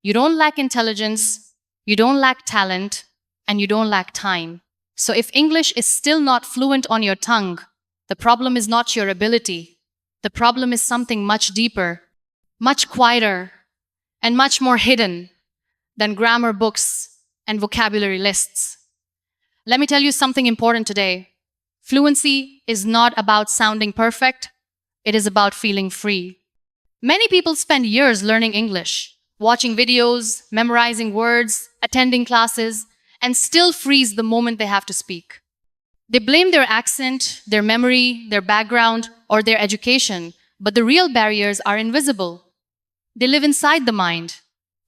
You don't lack intelligence, you don't lack talent, and you don't lack time. So if English is still not fluent on your tongue, the problem is not your ability. The problem is something much deeper, much quieter, and much more hidden than grammar books and vocabulary lists. Let me tell you something important today. Fluency is not about sounding perfect, it is about feeling free. Many people spend years learning English, watching videos, memorizing words, attending classes, and still freeze the moment they have to speak. They blame their accent, their memory, their background, or their education, but the real barriers are invisible. They live inside the mind,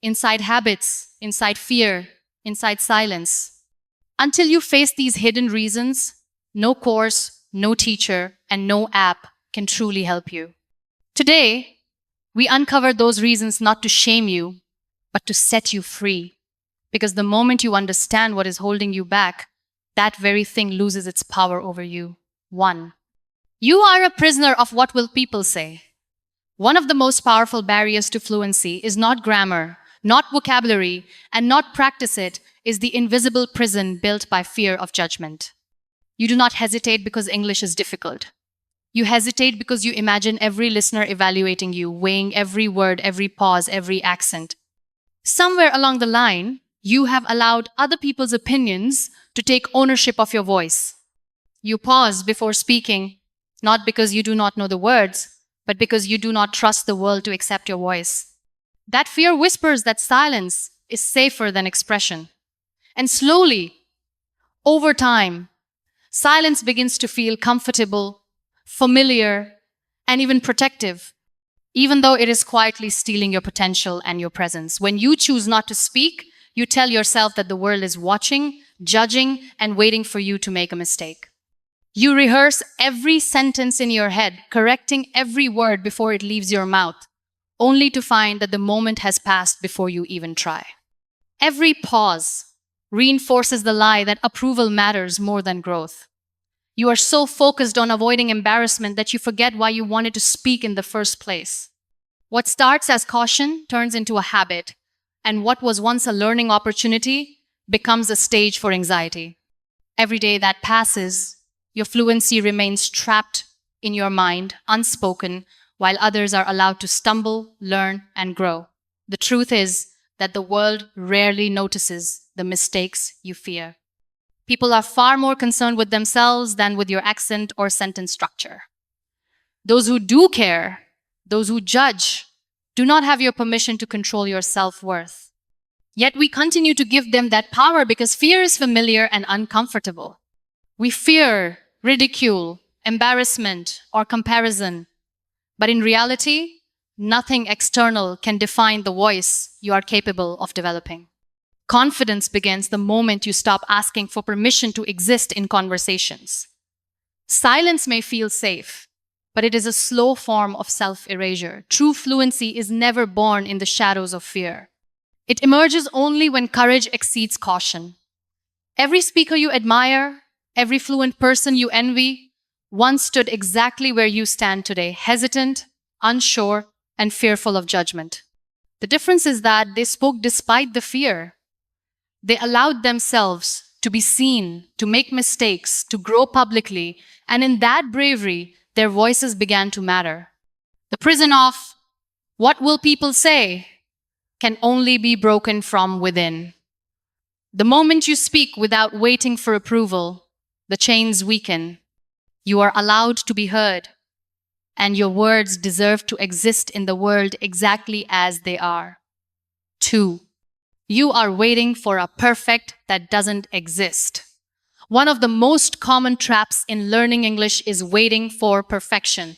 inside habits, inside fear, inside silence. Until you face these hidden reasons, no course, no teacher, and no app can truly help you. Today, we uncover those reasons not to shame you, but to set you free. Because the moment you understand what is holding you back, that very thing loses its power over you. 1. You are a prisoner of what will people say. One of the most powerful barriers to fluency is not grammar, not vocabulary, and not practice it is the invisible prison built by fear of judgment. You do not hesitate because English is difficult. You hesitate because you imagine every listener evaluating you, weighing every word, every pause, every accent. Somewhere along the line, you have allowed other people's opinions to take ownership of your voice. You pause before speaking, not because you do not know the words, but because you do not trust the world to accept your voice. That fear whispers that silence is safer than expression. And slowly, over time, silence begins to feel comfortable, familiar, and even protective, even though it is quietly stealing your potential and your presence. When you choose not to speak, you tell yourself that the world is watching, judging, and waiting for you to make a mistake. You rehearse every sentence in your head, correcting every word before it leaves your mouth, only to find that the moment has passed before you even try. Every pause reinforces the lie that approval matters more than growth. You are so focused on avoiding embarrassment that you forget why you wanted to speak in the first place. What starts as caution turns into a habit, and what was once a learning opportunity becomes a stage for anxiety. Every day that passes, your fluency remains trapped in your mind, unspoken, while others are allowed to stumble, learn, and grow. The truth is that the world rarely notices the mistakes you fear. People are far more concerned with themselves than with your accent or sentence structure. Those who do care, those who judge, do not have your permission to control your self-worth. Yet we continue to give them that power because fear is familiar and uncomfortable. We fear ridicule, embarrassment, or comparison. But in reality, nothing external can define the voice you are capable of developing. Confidence begins the moment you stop asking for permission to exist in conversations. Silence may feel safe, but it is a slow form of self-erasure. True fluency is never born in the shadows of fear. It emerges only when courage exceeds caution. Every speaker you admire, every fluent person you envy, once stood exactly where you stand today, hesitant, unsure, and fearful of judgment. The difference is that they spoke despite the fear. They allowed themselves to be seen, to make mistakes, to grow publicly, and in that bravery, their voices began to matter. The prison of "what will people say" can only be broken from within. The moment you speak without waiting for approval, the chains weaken. You are allowed to be heard, and your words deserve to exist in the world exactly as they are. 2. You are waiting for a perfect that doesn't exist. One of the most common traps in learning English is waiting for perfection.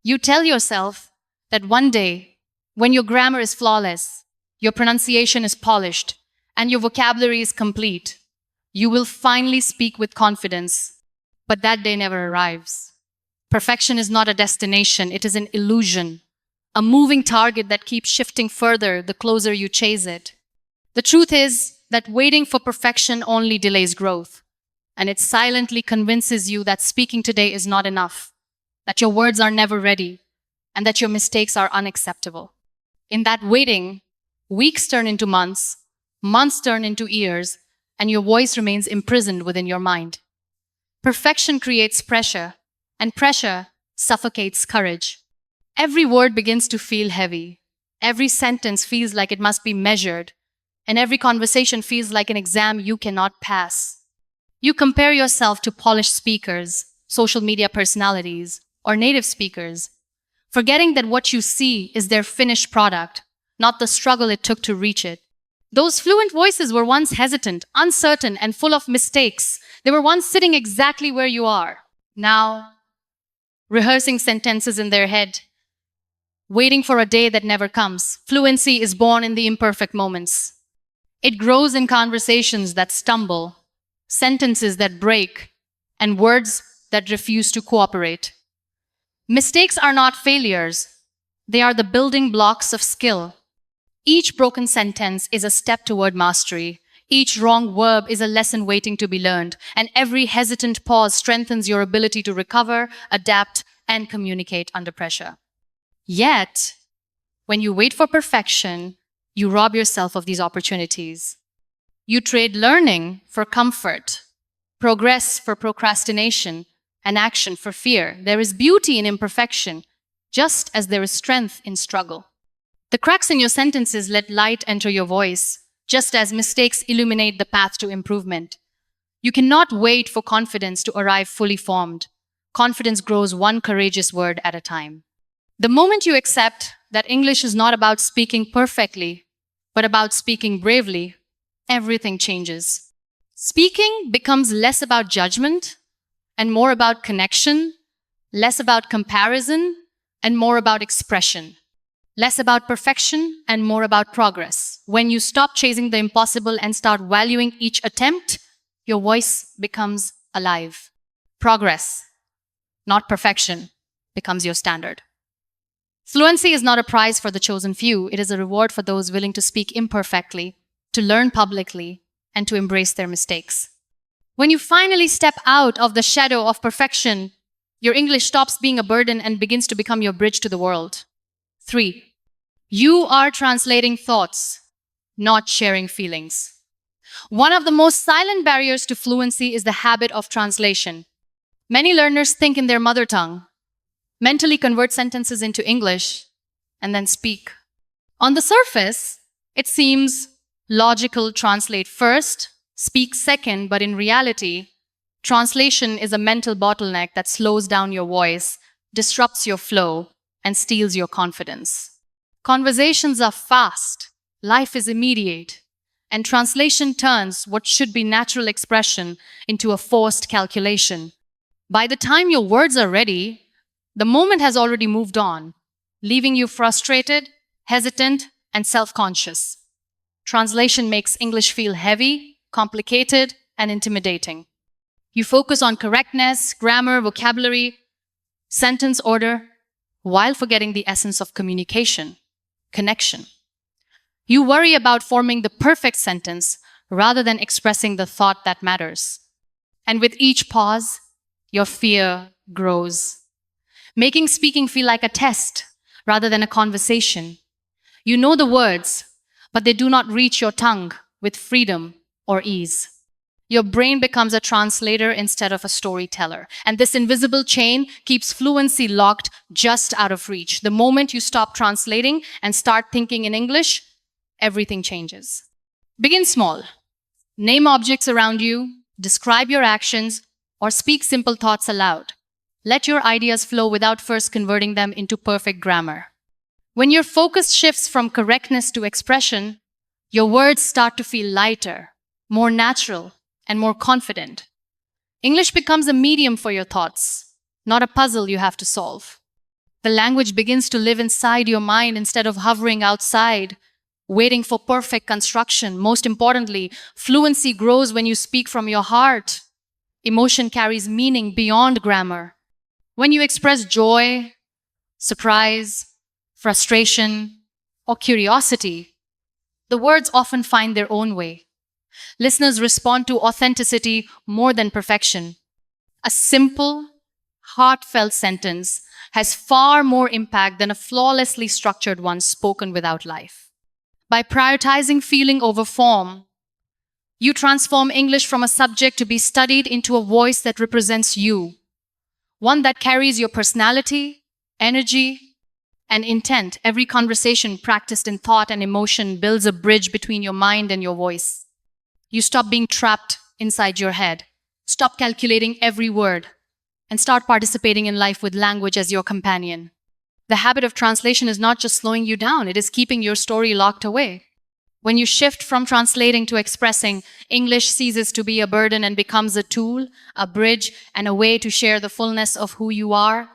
You tell yourself that one day, when your grammar is flawless, your pronunciation is polished, and your vocabulary is complete, you will finally speak with confidence. But that day never arrives. Perfection is not a destination, it is an illusion, a moving target that keeps shifting further the closer you chase it. The truth is that waiting for perfection only delays growth, and it silently convinces you that speaking today is not enough, that your words are never ready, and that your mistakes are unacceptable. In that waiting, Weeks turn into months, months turn into years, and your voice remains imprisoned within your mind. Perfection creates pressure, and pressure suffocates courage. Every word begins to feel heavy. Every sentence feels like it must be measured, and every conversation feels like an exam you cannot pass. You compare yourself to polished speakers, social media personalities, or native speakers, forgetting that what you see is their finished product, not the struggle it took to reach it. Those fluent voices were once hesitant, uncertain, and full of mistakes. They were once sitting exactly where you are. Now, rehearsing sentences in their head, waiting for a day that never comes. Fluency is born in the imperfect moments. It grows in conversations that stumble, sentences that break, and words that refuse to cooperate. Mistakes are not failures, they are the building blocks of skill. Each broken sentence is a step toward mastery. Each wrong verb is a lesson waiting to be learned, and every hesitant pause strengthens your ability to recover, adapt, and communicate under pressure. Yet, when you wait for perfection, you rob yourself of these opportunities. You trade learning for comfort, progress for procrastination, and action for fear. There is beauty in imperfection, just as there is strength in struggle. The cracks in your sentences let light enter your voice, just as mistakes illuminate the path to improvement. You cannot wait for confidence to arrive fully formed. Confidence grows one courageous word at a time. The moment you accept that English is not about speaking perfectly, but about speaking bravely, everything changes. Speaking becomes less about judgment and more about connection, less about comparison and more about expression, less about perfection and more about progress. When you stop chasing the impossible and start valuing each attempt, your voice becomes alive. Progress, not perfection, becomes your standard. Fluency is not a prize for the chosen few. It is a reward for those willing to speak imperfectly, to learn publicly, and to embrace their mistakes. When you finally step out of the shadow of perfection, your English stops being a burden and begins to become your bridge to the world. 3. You are translating thoughts, not sharing feelings. One of the most silent barriers to fluency is the habit of translation. Many learners think in their mother tongue, mentally convert sentences into English, and then speak. On the surface, it seems logical: translate first, speak second, but in reality, translation is a mental bottleneck that slows down your voice, disrupts your flow, and steals your confidence. Conversations are fast, life is immediate, and translation turns what should be natural expression into a forced calculation. By the time your words are ready, the moment has already moved on, leaving you frustrated, hesitant, and self-conscious. Translation makes English feel heavy, complicated, and intimidating. You focus on correctness, grammar, vocabulary, sentence order, while forgetting the essence of communication, connection. You worry about forming the perfect sentence rather than expressing the thought that matters. And with each pause, your fear grows, making speaking feel like a test rather than a conversation. You know the words, but they do not reach your tongue with freedom or ease. Your brain becomes a translator instead of a storyteller. And this invisible chain keeps fluency locked just out of reach. The moment you stop translating and start thinking in English, everything changes. Begin small. Name objects around you, describe your actions, or speak simple thoughts aloud. Let your ideas flow without first converting them into perfect grammar. When your focus shifts from correctness to expression, your words start to feel lighter, more natural, and more confident. English becomes a medium for your thoughts, not a puzzle you have to solve. The language begins to live inside your mind instead of hovering outside, waiting for perfect construction. Most importantly, fluency grows when you speak from your heart. Emotion carries meaning beyond grammar. When you express joy, surprise, frustration, or curiosity, the words often find their own way. Listeners respond to authenticity more than perfection. A simple, heartfelt sentence has far more impact than a flawlessly structured one spoken without life. By prioritizing feeling over form, you transform English from a subject to be studied into a voice that represents you, one that carries your personality, energy, and intent. Every conversation practiced in thought and emotion builds a bridge between your mind and your voice. You stop being trapped inside your head, stop calculating every word, and start participating in life with language as your companion. The habit of translation is not just slowing you down, it is keeping your story locked away. When you shift from translating to expressing, English ceases to be a burden and becomes a tool, a bridge, and a way to share the fullness of who you are.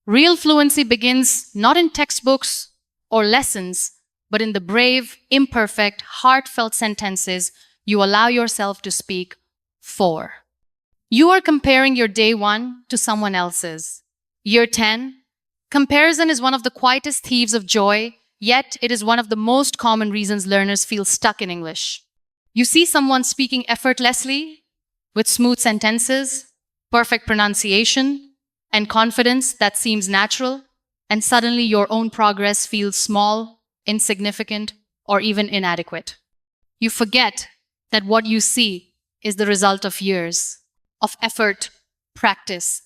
Real fluency begins not in textbooks or lessons, but in the brave, imperfect, heartfelt sentences you allow yourself to speak for. You are comparing your day one to someone else's. Year 10. Comparison is one of the quietest thieves of joy, yet it is one of the most common reasons learners feel stuck in English. You see someone speaking effortlessly, with smooth sentences, perfect pronunciation, and confidence that seems natural, and suddenly your own progress feels small, insignificant, or even inadequate. You forget that what you see is the result of years of effort, practice,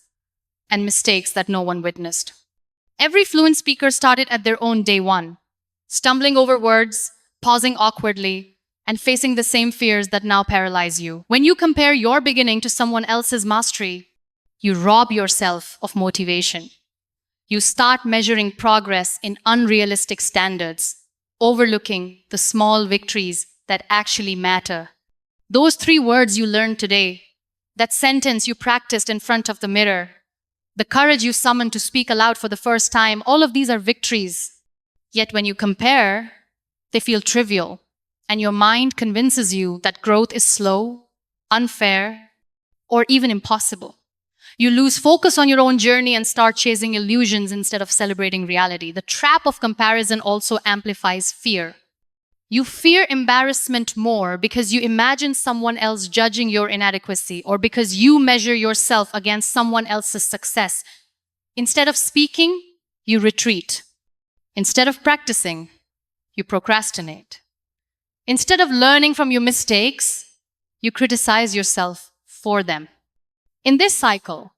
and mistakes that no one witnessed. Every fluent speaker started at their own day one, stumbling over words, pausing awkwardly, and facing the same fears that now paralyze you. When you compare your beginning to someone else's mastery, you rob yourself of motivation. You start measuring progress in unrealistic standards, overlooking the small victories that actually matter. Those 3 words you learned today, that sentence you practiced in front of the mirror, the courage you summoned to speak aloud for the first time, all of these are victories. Yet when you compare, they feel trivial, and your mind convinces you that growth is slow, unfair, or even impossible. You lose focus on your own journey and start chasing illusions instead of celebrating reality. The trap of comparison also amplifies fear. You fear embarrassment more because you imagine someone else judging your inadequacy, or because you measure yourself against someone else's success. Instead of speaking, you retreat. Instead of practicing, you procrastinate. Instead of learning from your mistakes, you criticize yourself for them. In this cycle,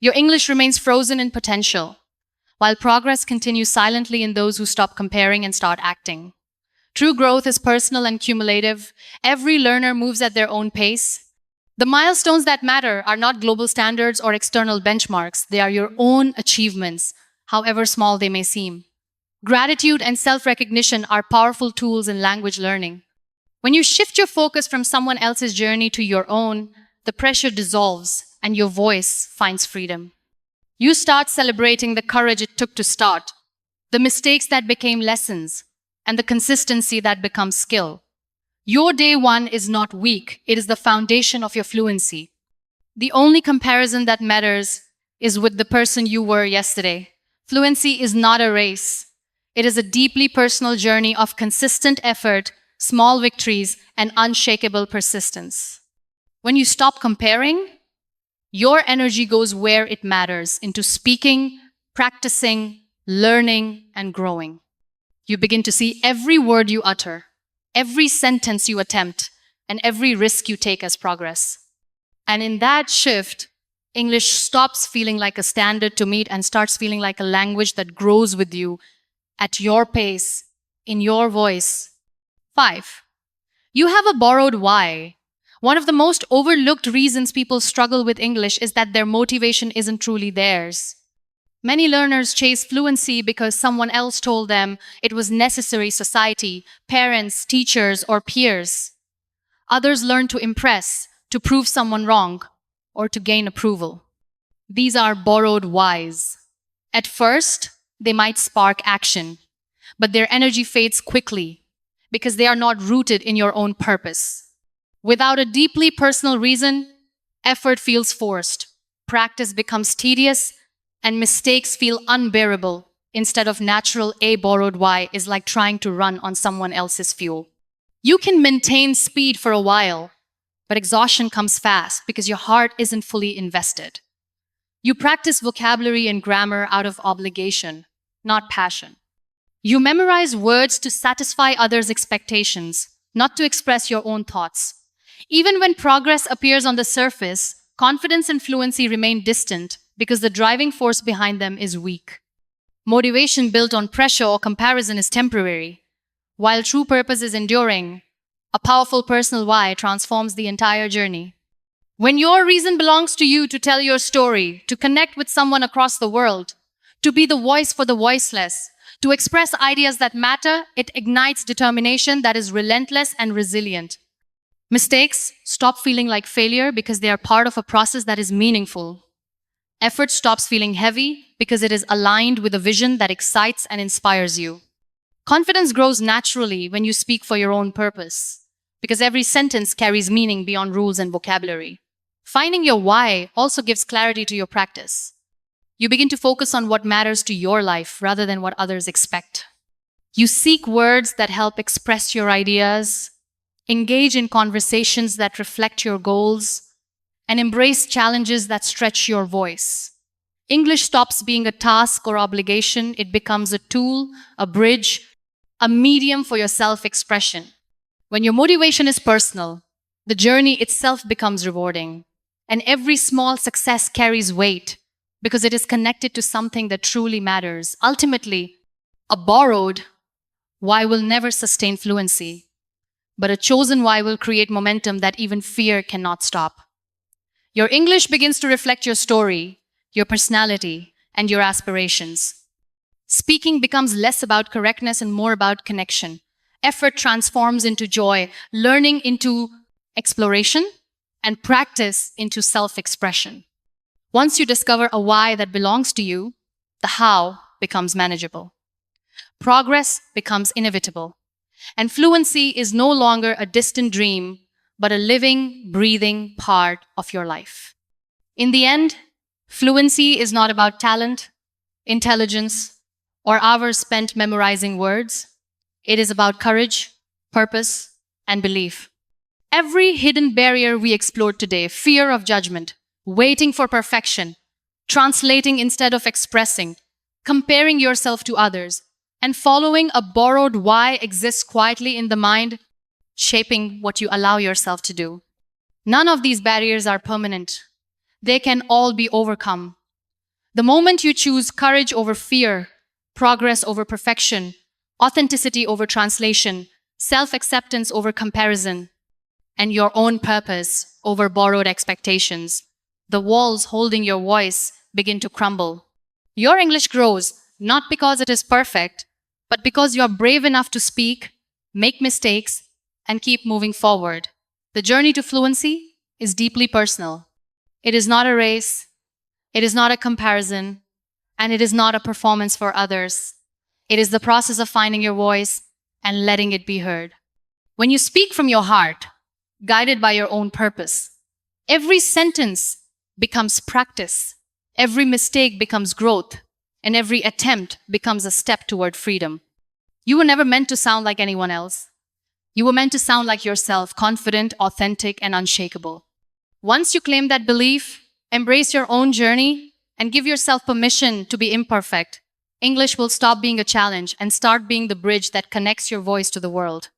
your English remains frozen in potential, while progress continues silently in those who stop comparing and start acting. True growth is personal and cumulative. Every learner moves at their own pace. The milestones that matter are not global standards or external benchmarks. They are your own achievements, however small they may seem. Gratitude and self-recognition are powerful tools in language learning. When you shift your focus from someone else's journey to your own, the pressure dissolves and your voice finds freedom. You start celebrating the courage it took to start, the mistakes that became lessons, and the consistency that becomes skill. Your day one is not weak, it is the foundation of your fluency. The only comparison that matters is with the person you were yesterday. Fluency is not a race. It is a deeply personal journey of consistent effort, small victories, and unshakable persistence. When you stop comparing, your energy goes where it matters, into speaking, practicing, learning, and growing. You begin to see every word you utter, every sentence you attempt, and every risk you take as progress. And in that shift, English stops feeling like a standard to meet and starts feeling like a language that grows with you at your pace, in your voice. 5. You have a borrowed why. One of the most overlooked reasons people struggle with English is that their motivation isn't truly theirs. Many learners chase fluency because someone else told them it was necessary: society, parents, teachers, or peers. Others learn to impress, to prove someone wrong, or to gain approval. These are borrowed whys. At first, they might spark action, but their energy fades quickly because they are not rooted in your own purpose. Without a deeply personal reason, effort feels forced, practice becomes tedious, and mistakes feel unbearable instead of natural. A borrowed why is like trying to run on someone else's fuel. You can maintain speed for a while, but exhaustion comes fast because your heart isn't fully invested. You practice vocabulary and grammar out of obligation, not passion. You memorize words to satisfy others' expectations, not to express your own thoughts. Even when progress appears on the surface, confidence and fluency remain distant because the driving force behind them is weak. Motivation built on pressure or comparison is temporary, while true purpose is enduring. A powerful personal why transforms the entire journey. When your reason belongs to you to tell your story, to connect with someone across the world, to be the voice for the voiceless, to express ideas that matter, it ignites determination that is relentless and resilient. Mistakes stop feeling like failure because they are part of a process that is meaningful. Effort stops feeling heavy because it is aligned with a vision that excites and inspires you. Confidence grows naturally when you speak for your own purpose, because every sentence carries meaning beyond rules and vocabulary. Finding your why also gives clarity to your practice. You begin to focus on what matters to your life rather than what others expect. You seek words that help express your ideas, engage in conversations that reflect your goals, and embrace challenges that stretch your voice. English stops being a task or obligation, it becomes a tool, a bridge, a medium for your self-expression. When your motivation is personal, the journey itself becomes rewarding, and every small success carries weight because it is connected to something that truly matters. Ultimately, a borrowed why will never sustain fluency, but a chosen why will create momentum that even fear cannot stop. Your English begins to reflect your story, your personality, and your aspirations. Speaking becomes less about correctness and more about connection. Effort transforms into joy, learning into exploration, and practice into self-expression. Once you discover a why that belongs to you, the how becomes manageable. Progress becomes inevitable. And fluency is no longer a distant dream, but a living, breathing part of your life. In the end, fluency is not about talent, intelligence, or hours spent memorizing words. It is about courage, purpose, and belief. Every hidden barrier we explored today, fear of judgment, waiting for perfection, translating instead of expressing, comparing yourself to others, and following a borrowed why exists quietly in the mind, shaping what you allow yourself to do. None of these barriers are permanent. They can all be overcome. The moment you choose courage over fear, progress over perfection, authenticity over translation, self-acceptance over comparison, and your own purpose over borrowed expectations, the walls holding your voice begin to crumble. Your English grows not because it is perfect, but because you are brave enough to speak, make mistakes, and keep moving forward. The journey to fluency is deeply personal. It is not a race, it is not a comparison, and it is not a performance for others. It is the process of finding your voice and letting it be heard. When you speak from your heart, guided by your own purpose, every sentence becomes practice, every mistake becomes growth, and every attempt becomes a step toward freedom. You were never meant to sound like anyone else. You were meant to sound like yourself, confident, authentic, and unshakable. Once you claim that belief, embrace your own journey, and give yourself permission to be imperfect, English will stop being a challenge and start being the bridge that connects your voice to the world.